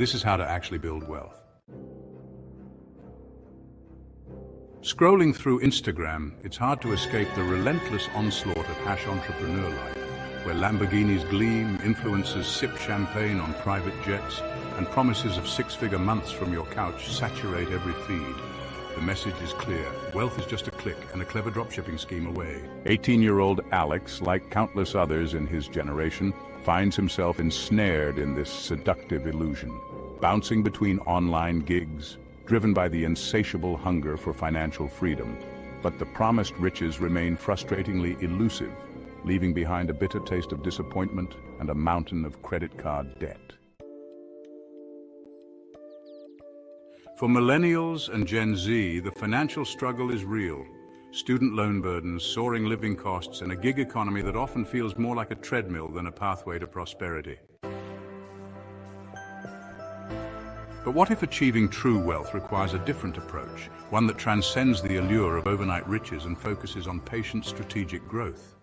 This is how to actually build wealth. Scrolling through Instagram, it's hard to escape the relentless onslaught of hash entrepreneur life, where Lamborghinis gleam, influencers sip champagne on private jets, and promises of six-figure months from your couch saturate every feed. The message is clear. Wealth is just a click and a clever dropshipping scheme away. 18-year-old Alex, like countless others in his generation, finds himself ensnared in this seductive illusion, bouncing between online gigs, driven by the insatiable hunger for financial freedom. But the promised riches remain frustratingly elusive, leaving behind a bitter taste of disappointment and a mountain of credit card debt. For millennials and Gen Z, the financial struggle is real. Student loan burdens, soaring living costs, and a gig economy that often feels more like a treadmill than a pathway to prosperity. But what if achieving true wealth requires a different approach, one that transcends the allure of overnight riches and focuses on patient strategic growth?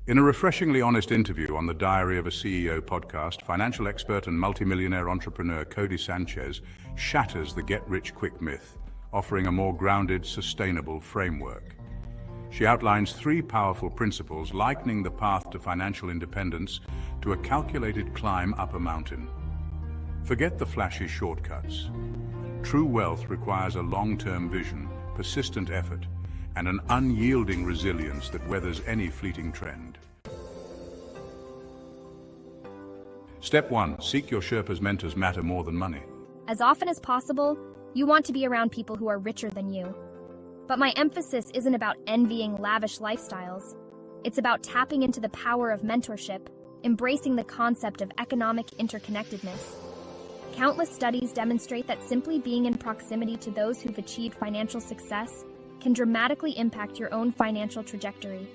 In a refreshingly honest interview on the Diary of a CEO podcast, financial expert and multimillionaire entrepreneur Cody Sanchez shatters the get-rich-quick myth, offering a more grounded, sustainable framework. She outlines three powerful principles, likening the path to financial independence to a calculated climb up a mountain. Forget the flashy shortcuts. True wealth requires a long-term vision, persistent effort, and an unyielding resilience that weathers any fleeting trend. Step 1. Seek your Sherpa's mentors matter more than money. As often as possible, you want to be around people who are richer than you. But my emphasis isn't about envying lavish lifestyles. It's about tapping into the power of mentorship, embracing the concept of economic interconnectedness. Countless studies demonstrate that simply being in proximity to those who've achieved financial success can dramatically impact your own financial trajectory.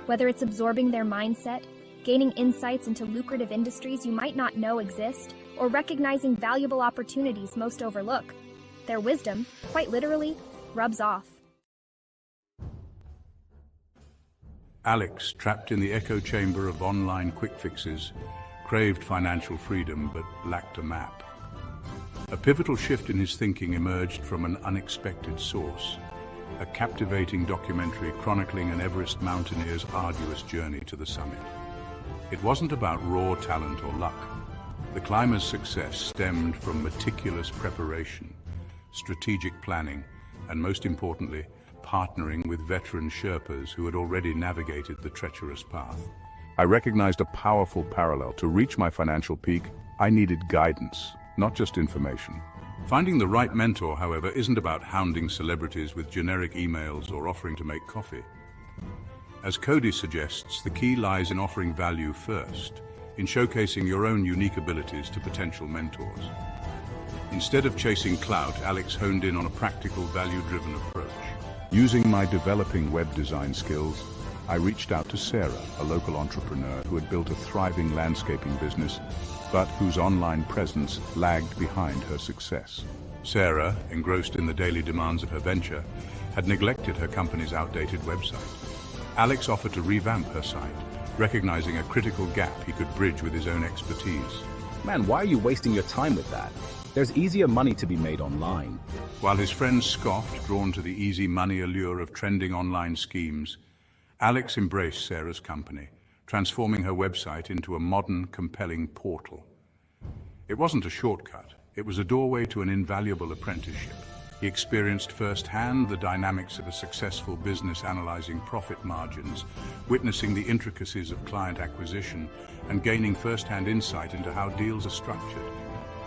Whether it's absorbing their mindset, gaining insights into lucrative industries you might not know exist, or recognizing valuable opportunities most overlook, their wisdom, quite literally, rubs off. Alex, trapped in the echo chamber of online quick fixes, craved financial freedom but lacked a map. A pivotal shift in his thinking emerged from an unexpected source, a captivating documentary chronicling an Everest mountaineer's arduous journey to the summit. It wasn't about raw talent or luck. The climber's success stemmed from meticulous preparation, strategic planning, and most importantly, partnering with veteran Sherpas who had already navigated the treacherous path. I recognized a powerful parallel. To reach my financial peak, I needed guidance, not just information. Finding the right mentor, however, isn't about hounding celebrities with generic emails or offering to make coffee. As Cody suggests, the key lies in offering value first, in showcasing your own unique abilities to potential mentors. Instead of chasing clout, Alex honed in on a practical, value-driven approach. Using my developing web design skills, I reached out to Sarah, a local entrepreneur who had built a thriving landscaping business, but whose online presence lagged behind her success. Sarah, engrossed in the daily demands of her venture, had neglected her company's outdated website. Alex offered to revamp her site, recognizing a critical gap he could bridge with his own expertise. Man, why are you wasting your time with that? There's easier money to be made online. While his friends scoffed, drawn to the easy money allure of trending online schemes, Alex embraced Sarah's company, transforming her website into a modern, compelling portal. It wasn't a shortcut. It was a doorway to an invaluable apprenticeship. He experienced firsthand the dynamics of a successful business, analyzing profit margins, witnessing the intricacies of client acquisition, and gaining firsthand insight into how deals are structured.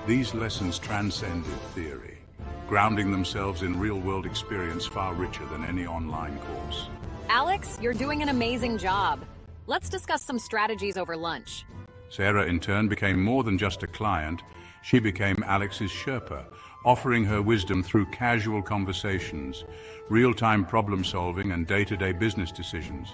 These lessons transcended theory, grounding themselves in real-world experience far richer than any online course. Alex, you're doing an amazing job. Let's discuss some strategies over lunch. Sarah, in turn, became more than just a client. She became Alex's Sherpa, offering her wisdom through casual conversations, real-time problem-solving, and day-to-day business decisions.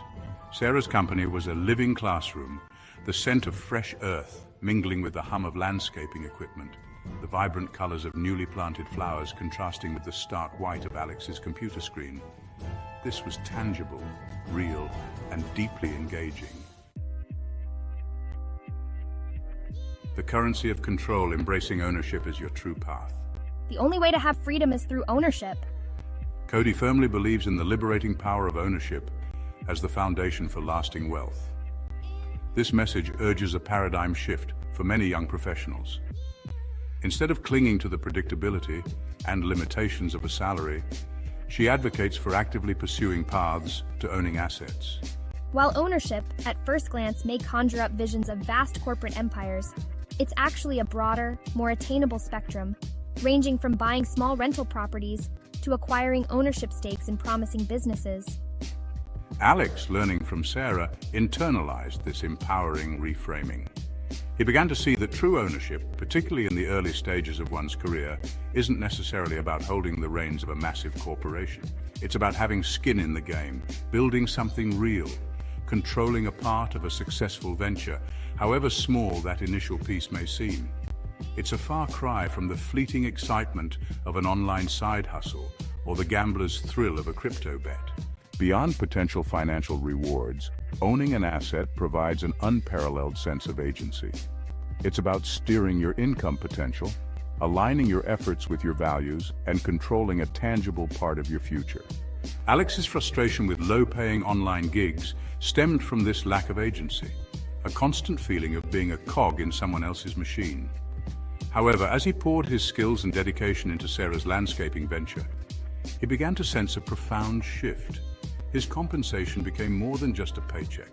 Sarah's company was a living classroom, the scent of fresh earth mingling with the hum of landscaping equipment, the vibrant colors of newly planted flowers contrasting with the stark white of Alex's computer screen. This was tangible, real, and deeply engaging. the currency of control, embracing ownership as your true path. The only way to have freedom is through ownership. Cody firmly believes in the liberating power of ownership as the foundation for lasting wealth. This message urges a paradigm shift for many young professionals. Instead of clinging to the predictability and limitations of a salary, she advocates for actively pursuing paths to owning assets. While ownership, at first glance, may conjure up visions of vast corporate empires, it's actually a broader, more attainable spectrum, ranging from buying small rental properties to acquiring ownership stakes in promising businesses. Alex, learning from Sarah, internalized this empowering reframing. He began to see that true ownership, particularly in the early stages of one's career, isn't necessarily about holding the reins of a massive corporation. It's about having skin in the game, building something real, controlling a part of a successful venture, however small that initial piece may seem. It's a far cry from the fleeting excitement of an online side hustle or the gambler's thrill of a crypto bet. Beyond potential financial rewards, owning an asset provides an unparalleled sense of agency. It's about steering your income potential, aligning your efforts with your values, and controlling a tangible part of your future. Alex's frustration with low-paying online gigs stemmed from this lack of agency, a constant feeling of being a cog in someone else's machine. However, as he poured his skills and dedication into Sarah's landscaping venture, he began to sense a profound shift. His compensation became more than just a paycheck.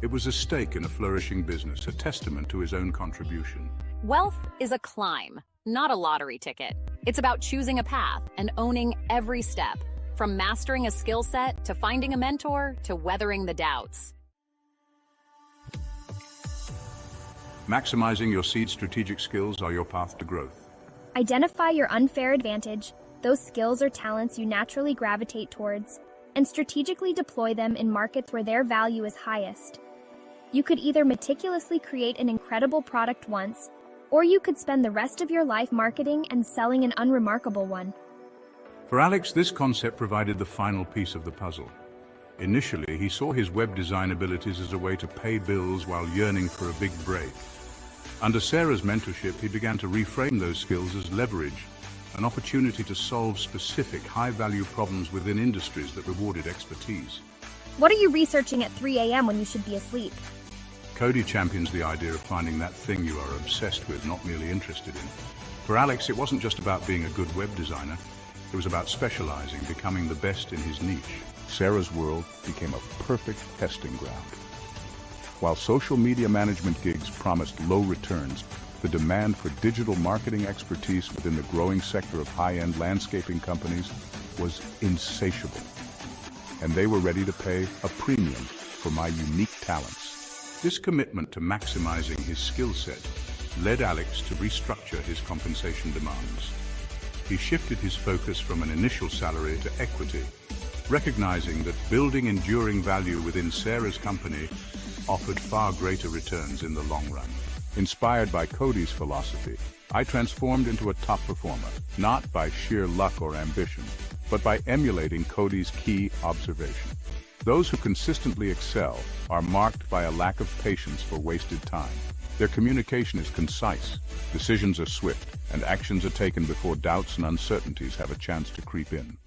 It was a stake in a flourishing business, a testament to his own contribution. Wealth is a climb, not a lottery ticket. It's about choosing a path and owning every step, from mastering a skill set to finding a mentor to weathering the doubts. Maximizing your seed strategic skills are your path to growth. Identify your unfair advantage, those skills or talents you naturally gravitate towards, and strategically deploy them in markets where their value is highest. You could either meticulously create an incredible product once, or you could spend the rest of your life marketing and selling an unremarkable one. For Alex, this concept provided the final piece of the puzzle. Initially, he saw his web design abilities as a way to pay bills while yearning for a big break. Under Sarah's mentorship, he began to reframe those skills as leverage, an opportunity to solve specific high-value problems within industries that rewarded expertise. What are you researching at 3 a.m. when you should be asleep? Cody champions the idea of finding that thing you are obsessed with, not merely interested in. For Alex, it wasn't just about being a good web designer. It was about specializing, becoming the best in his niche. Sarah's world became a perfect testing ground. While social media management gigs promised low returns, the demand for digital marketing expertise within the growing sector of high-end landscaping companies was insatiable. And they were ready to pay a premium for my unique talents. This commitment to maximizing his skill set led Alex to restructure his compensation demands. He shifted his focus from an initial salary to equity, recognizing that building enduring value within Sarah's company offered far greater returns in the long run. Inspired by Cody's philosophy, I transformed into a top performer, not by sheer luck or ambition, but by emulating Cody's key observation. Those who consistently excel are marked by a lack of patience for wasted time. Their communication is concise, decisions are swift, and actions are taken before doubts and uncertainties have a chance to creep in.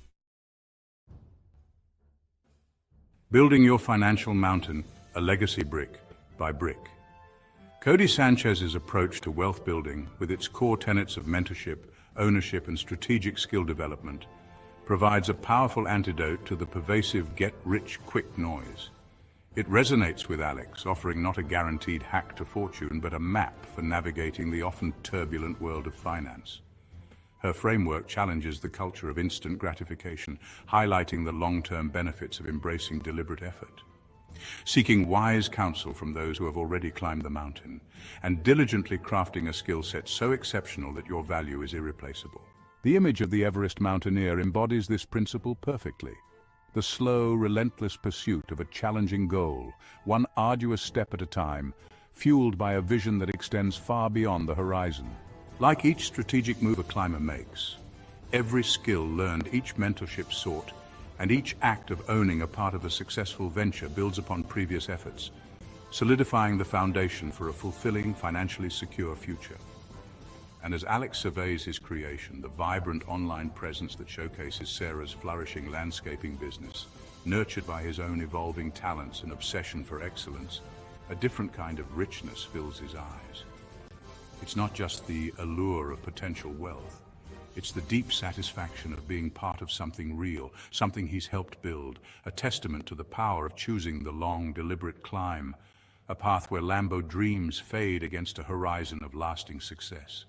Building your financial mountain, a legacy brick by brick. Cody Sanchez's approach to wealth building, with its core tenets of mentorship, ownership, and strategic skill development, provides a powerful antidote to the pervasive get-rich-quick noise. It resonates with Alex, offering not a guaranteed hack to fortune, but a map for navigating the often turbulent world of finance. Her framework challenges the culture of instant gratification, highlighting the long-term benefits of embracing deliberate effort. Seeking wise counsel from those who have already climbed the mountain, and diligently crafting a skill set so exceptional that your value is irreplaceable. The image of the Everest mountaineer embodies this principle perfectly. The slow, relentless pursuit of a challenging goal, one arduous step at a time, fueled by a vision that extends far beyond the horizon. Like each strategic move a climber makes, every skill learned, each mentorship sought, and each act of owning a part of a successful venture builds upon previous efforts, solidifying the foundation for a fulfilling, financially secure future. And as Alex surveys his creation, the vibrant online presence that showcases Sarah's flourishing landscaping business, nurtured by his own evolving talents and obsession for excellence, a different kind of richness fills his eyes. It's not just the allure of potential wealth. It's the deep satisfaction of being part of something real, something he's helped build, a testament to the power of choosing the long, deliberate climb, a path where Lambo dreams fade against a horizon of lasting success.